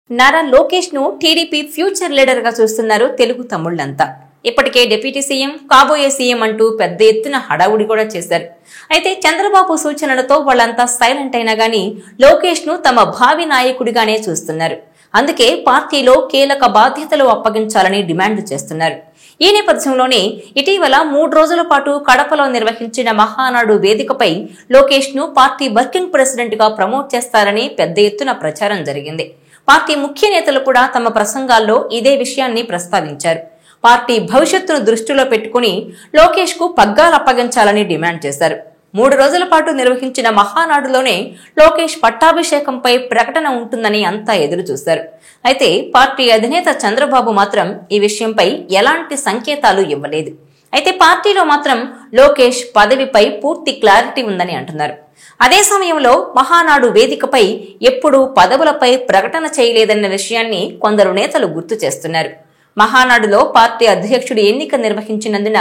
నారా లోకేష్ ను TDP future leader గా చూస్తున్నారు తెలుగు తమ్ముళ్లంతా. ఇప్పటికే డిప్యూటీ సీఎం, కాబోయే సీఎం అంటూ పెద్ద ఎత్తున హడావుడి కూడా చేశారు. అయితే చంద్రబాబు సూచనలతో వాళ్ళంతా సైలెంట్ అయినా గానీ లోకేష్ ను తమ భావి నాయకుడిగానే చూస్తున్నారు. అందుకే పార్టీలో కీలక బాధ్యతలు అప్పగించాలని డిమాండ్ చేస్తున్నారు. ఈ నేపథ్యంలోనే ఇటీవల 3 రోజుల పాటు కడపలో నిర్వహించిన మహానాడు వేదికపై లోకేష్ ను పార్టీ వర్కింగ్ ప్రెసిడెంట్ గా ప్రమోట్ చేస్తారని పెద్ద ఎత్తున ప్రచారం జరిగింది. పార్టీ ముఖ్య నేతలు కూడా తమ ప్రసంగాల్లో ఇదే విషయాన్ని ప్రస్తావించారు. పార్టీ భవిష్యత్తును దృష్టిలో పెట్టుకుని లోకేష్ కు పగ్గాలు అప్పగించాలని డిమాండ్ చేశారు. 3 రోజుల పాటు నిర్వహించిన మహానాడులోనే లోకేష్ పట్టాభిషేకంపై ప్రకటన ఉంటుందని అంతా ఎదురు చూశారు. అయితే పార్టీ అధినేత చంద్రబాబు మాత్రం ఈ విషయంపై ఎలాంటి సంకేతాలు ఇవ్వలేదు. అయితే పార్టీలో మాత్రం లోకేష్ పదవిపై పూర్తి క్లారిటీ ఉందని అంటున్నారు. అదే సమయంలో మహానాడు వేదికపై ఎప్పుడూ పదవులపై ప్రకటన చేయలేదన్న విషయాన్ని కొందరు నేతలు గుర్తు చేస్తున్నారు. మహానాడులో పార్టీ అధ్యక్షుడి ఎన్నిక నిర్వహించినందున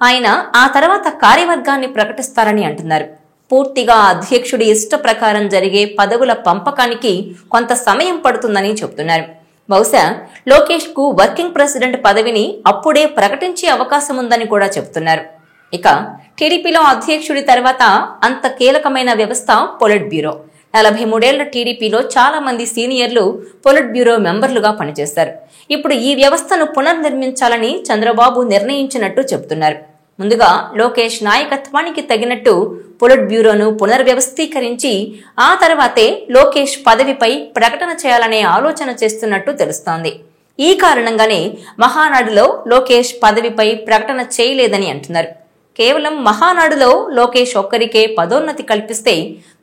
ఆయన ఆ తర్వాత కార్యవర్గాన్ని ప్రకటిస్తారని అంటున్నారు. పూర్తిగా అధ్యక్షుడి ఇష్ట ప్రకారం జరిగే పదవుల పంపకానికి కొంత సమయం పడుతుందని చెబుతున్నారు. బహుశా లోకేష్ కు వర్కింగ్ ప్రెసిడెంట్ పదవిని అప్పుడే ప్రకటించే అవకాశం ఉందని కూడా చెబుతున్నారు. ఇక టీడీపీలో అధ్యక్షుడి తర్వాత అంత కీలకమైన వ్యవస్థ పొలిట్ బ్యూరో. 43 ఏళ్ల టీడీపీలో చాలా మంది సీనియర్లు పొలిట్ బ్యూరో మెంబర్లుగా పనిచేశారు. ఇప్పుడు ఈ వ్యవస్థను పునర్నిర్మించాలని చంద్రబాబు నిర్ణయించినట్టు చెబుతున్నారు. ముందుగా లోకేష్ నాయకత్వానికి తగినట్టు పొలిట్ బ్యూరోను పునర్వ్యవస్థీకరించి ఆ తర్వాతే లోకేష్ పదవిపై ప్రకటన చేయాలనే ఆలోచన చేస్తున్నట్టు తెలుస్తోంది. ఈ కారణంగానే మహానాడులో లోకేష్ పదవిపై ప్రకటన చేయలేదని అంటున్నారు. కేవలం మహానాడులో లోకేష్ ఒక్కరికే పదోన్నతి కల్పిస్తే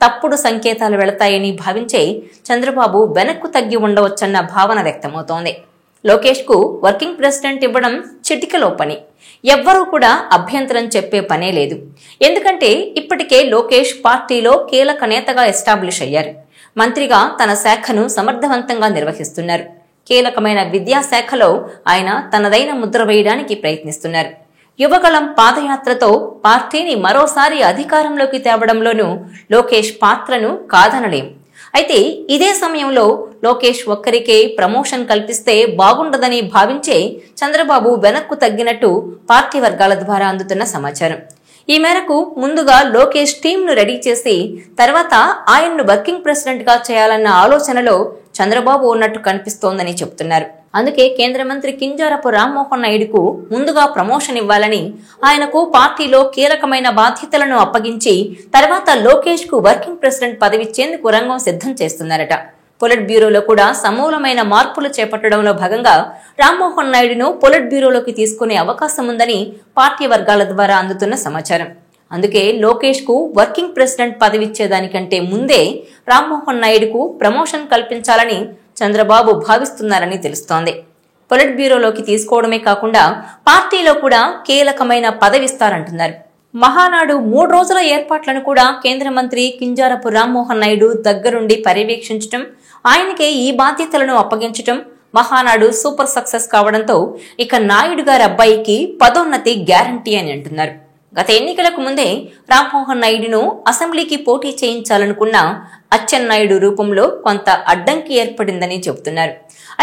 తప్పుడు సంకేతాలు వెళతాయని భావించే చంద్రబాబు వెనక్కు తగ్గి ఉండవచ్చన్న భావన వ్యక్తమవుతోంది. లోకేష్ కు వర్కింగ్ ప్రెసిడెంట్ ఇవ్వడం చిటికలో పని. ఎవ్వరూ కూడా అభ్యంతరం చెప్పే పనే లేదు. ఎందుకంటే ఇప్పటికే లోకేష్ పార్టీలో కీలక నేతగా ఎస్టాబ్లిష్ అయ్యారు. మంత్రిగా తన శాఖను సమర్థవంతంగా నిర్వహిస్తున్నారు. కీలకమైన విద్యాశాఖలో ఆయన తనదైన ముద్ర వేయడానికి ప్రయత్నిస్తున్నారు. యువగళం పాదయాత్రతో పార్టీని మరోసారి అధికారంలోకి తేవడంలోనూ లోకేష్ పాత్రను కాదనలేం. అయితే ఇదే సమయంలో లోకేష్ ఒక్కరికే ప్రమోషన్ కల్పిస్తే బాగుండదని భావించే చంద్రబాబు వెనక్కు తగ్గినట్టు పార్టీ వర్గాల ద్వారా అందుతున్న సమాచారం. ఈ మేరకు ముందుగా లోకేష్ టీంను రెడీ చేసి తర్వాత ఆయన్ను వర్కింగ్ ప్రెసిడెంట్ గా చేయాలన్న ఆలోచనలో చంద్రబాబు ఉన్నట్టు కనిపిస్తోందని చెబుతున్నారు. అందుకే కేంద్ర మంత్రి కింజారపు రామ్మోహన్ నాయుడుకు ముందుగా ప్రమోషన్ ఇవ్వాలని ఆయనకు పార్టీలో కీలకమైన బాధ్యతలను అప్పగించి తర్వాత లోకేష్ కు వర్కింగ్ ప్రెసిడెంట్ పదవిచ్చేందుకు రంగం సిద్ధం చేస్తున్నారట. పొలిట్ బ్యూరోలో కూడా సమూలమైన మార్పులు చేపట్టడంలో భాగంగా రామ్మోహన్ నాయుడును పొలిట్ బ్యూరోలోకి తీసుకునే అవకాశం ఉందని పార్టీ వర్గాల ద్వారా అందుతున్న సమాచారం. అందుకే లోకేష్ కు వర్కింగ్ ప్రెసిడెంట్ పదవిచ్చేదానికంటే ముందే రామ్మోహన్ నాయుడుకు ప్రమోషన్ కల్పించాలని చంద్రబాబు భావిస్తున్నారని తెలుస్తోంది. పొలిట్ బ్యూరోలోకి తీసుకోవడమే కాకుండా పార్టీలో కూడా కీలకమైన పదవిస్తారంటున్నారు. మహానాడు 3 రోజుల ఏర్పాట్లను కూడా కేంద్ర మంత్రి కింజారపు రామ్మోహన్ నాయుడు దగ్గరుండి పర్యవేక్షించడం, ఆయనకే ఈ బాధ్యతలను అప్పగించడం, మహానాడు సూపర్ సక్సెస్ కావడంతో ఇక నాయుడు గారి అబ్బాయికి పదోన్నతి గ్యారంటీ అని అంటున్నారు. గత ఎన్నికలకు ముందే రామ్మోహన్ నాయుడును అసెంబ్లీకి పోటీ చేయించాలనుకున్న అచ్చెన్నాయుడు రూపంలో కొంత అడ్డంకి ఏర్పడిందని చెబుతున్నారు.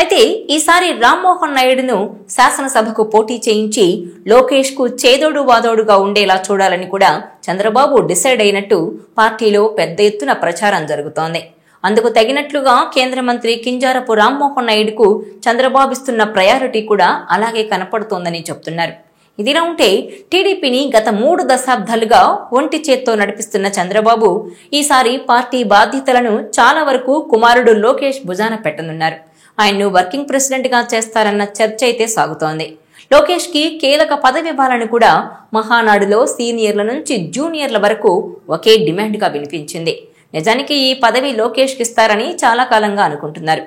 అయితే ఈసారి రామ్మోహన్ నాయుడును శాసనసభకు పోటీ చేయించి లోకేష్ కు చేదోడు వాదోడుగా ఉండేలా చూడాలని కూడా చంద్రబాబు డిసైడ్ అయినట్టు పార్టీలో పెద్ద ఎత్తున ప్రచారం జరుగుతోంది. అందుకు తగినట్లుగా కేంద్ర మంత్రి కింజారపు రామ్మోహన్ నాయుడుకు చంద్రబాబు ఇస్తున్న ప్రయారిటీ కూడా అలాగే కనపడుతోందని చెబుతున్నారు. ఇదిలా ఉంటే టీడీపీని గత 3 దశాబ్దాలుగా ఒంటి చేత్తో నడిపిస్తున్న చంద్రబాబు ఈసారి పార్టీ బాధ్యతలను చాలా వరకు కుమారుడు లోకేష్ భుజాన పెట్టనున్నారు. ఆయన్ను వర్కింగ్ ప్రెసిడెంట్ గా చేస్తారన్న చర్చ అయితే సాగుతోంది. లోకేష్ కి కీలక పదవి ఇవ్వాలని కూడా మహానాడులో సీనియర్ల నుంచి జూనియర్ల వరకు ఒకే డిమాండ్ గా వినిపించింది. నిజానికి ఈ పదవి లోకేష్ కి ఇస్తారని చాలా కాలంగా అనుకుంటున్నారు.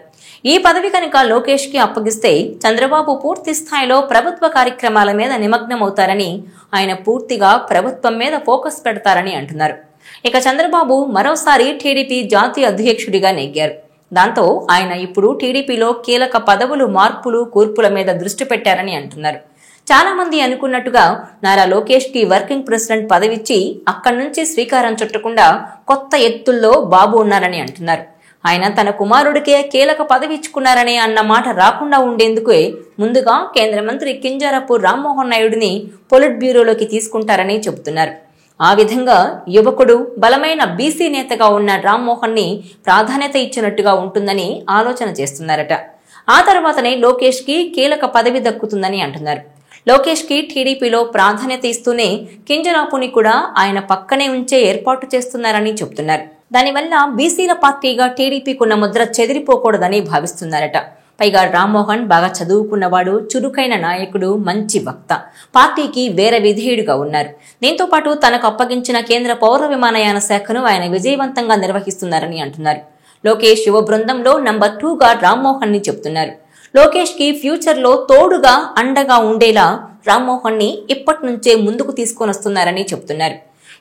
ఈ పదవి కనుక లోకేష్ కి అప్పగిస్తే చంద్రబాబు పూర్తి స్థాయిలో ప్రభుత్వ కార్యక్రమాల మీద నిమగ్నమవుతారని, ఆయన పూర్తిగా ప్రభుత్వం మీద ఫోకస్ పెడతారని అంటున్నారు. ఇక చంద్రబాబు మరోసారి టీడీపీ జాతీయ అధ్యక్షుడిగా నెగ్గారు. దాంతో ఆయన ఇప్పుడు టీడీపీలో కీలక పదవులు మార్పులు కూర్పుల మీద దృష్టి పెట్టారని అంటున్నారు. చాలా మంది అనుకున్నట్టుగా నారా లోకేష్ కి వర్కింగ్ ప్రెసిడెంట్ పదవిచ్చి అక్కడి నుంచి శ్రీకారం చుట్టకుండా కొత్త ఎత్తుల్లో బాబు ఉన్నారని అంటున్నారు. ఆయన తన కుమారుడికే కీలక పదవి ఇచ్చుకున్నారని అన్న మాట రాకుండా ఉండేందుకే ముందుగా కేంద్ర మంత్రి కింజరాపు రామ్మోహన్ నాయుడిని పొలిట్ బ్యూరోలోకి తీసుకుంటారని చెబుతున్నారు. ఆ విధంగా యువకుడు బలమైన బీసీ నేతగా ఉన్న రామ్మోహన్ ని ప్రాధాన్యత ఇచ్చినట్టుగా ఉంటుందని ఆలోచన చేస్తున్నారట. ఆ తర్వాతనే లోకేష్ కి కీలక పదవి దక్కుతుందని అంటున్నారు. లోకేష్ కి టీడీపీలో ప్రాధాన్యత ఇస్తూనే కింజరాపుని కూడా ఆయన పక్కనే ఉంచే ఏర్పాటు చేస్తున్నారని చెబుతున్నారు. దానివల్ల బీసీల పార్టీగా టీడీపీకున్న ముద్ర చెదిరిపోకూడదని భావిస్తున్నారట. పైగా రామ్మోహన్ బాగా చదువుకున్నవాడు, చురుకైన నాయకుడు, మంచి వక్త, పార్టీకి వేరే విధేయుడిగా ఉన్నారు. దీంతో పాటు తనకు అప్పగించిన కేంద్ర పౌర విమానయాన శాఖను ఆయన విజయవంతంగా నిర్వహిస్తున్నారని అంటున్నారు. లోకేష్ యువ బృందంలో నంబర్ 2గా రామ్మోహన్ ని చెబుతున్నారు. లోకేష్ కి ఫ్యూచర్ లో తోడుగా అండగా ఉండేలా రామ్మోహన్ ని ఇప్పటి నుంచే ముందుకు తీసుకొని వస్తున్నారని చెబుతున్నారు.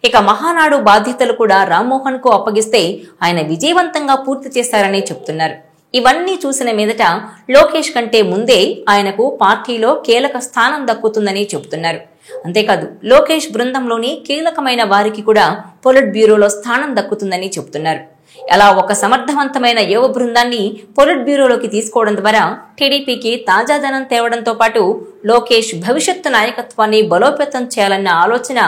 ఇక మహానాడు బాధ్యతలు కూడా రామ్మోహన్ కు అప్పగిస్తే ఆయన విజయవంతంగా పూర్తి చేశారని చెబుతున్నారు. ఇవన్నీ చూసిన మీదట లోకేష్ కంటే ముందే ఆయనకు పార్టీలో కీలక స్థానం దక్కుతుందని చెబుతున్నారు. అంతేకాదు లోకేష్ బృందంలోని కీలకమైన వారికి కూడా పొలిట్ బ్యూరోలో స్థానం దక్కుతుందని చెబుతున్నారు. అలా ఒక సమర్థవంతమైన యువ బృందాన్ని పొలిట్ బ్యూరోలోకి తీసుకోవడం ద్వారా టీడీపీకి తాజాదనం తేవడంతో పాటు లోకేష్ భవిష్యత్తు నాయకత్వాన్ని బలోపేతం చేయాలన్న ఆలోచన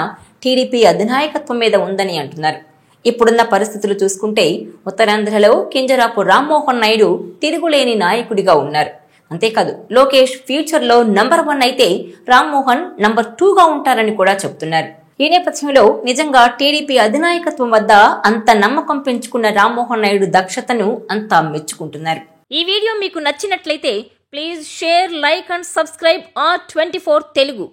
టీడీపీ అధినాయకత్వం మీద ఉందని అంటున్నారు. ఇప్పుడున్న పరిస్థితులు చూసుకుంటే ఉత్తరాంధ్రలో కింజరాపు రామ్మోహన్ నాయుడు తిరుగులేని నాయకుడిగా ఉన్నారు. అంతేకాదు లోకేష్ ఫ్యూచర్ లో నంబర్ 1 అయితే రామ్మోహన్ నంబర్ 2గా ఉంటారని కూడా చెబుతున్నారు. ఈ నేపథ్యంలో నిజంగా టీడీపీ అధినాయకత్వం వద్ద అంత నమ్మకం పెంచుకున్న రామ్మోహన్ నాయుడు దక్షతను అంతా మెచ్చుకుంటున్నారు. ఈ వీడియో మీకు నచ్చినట్లయితే please share, like and subscribe R24 Telugu.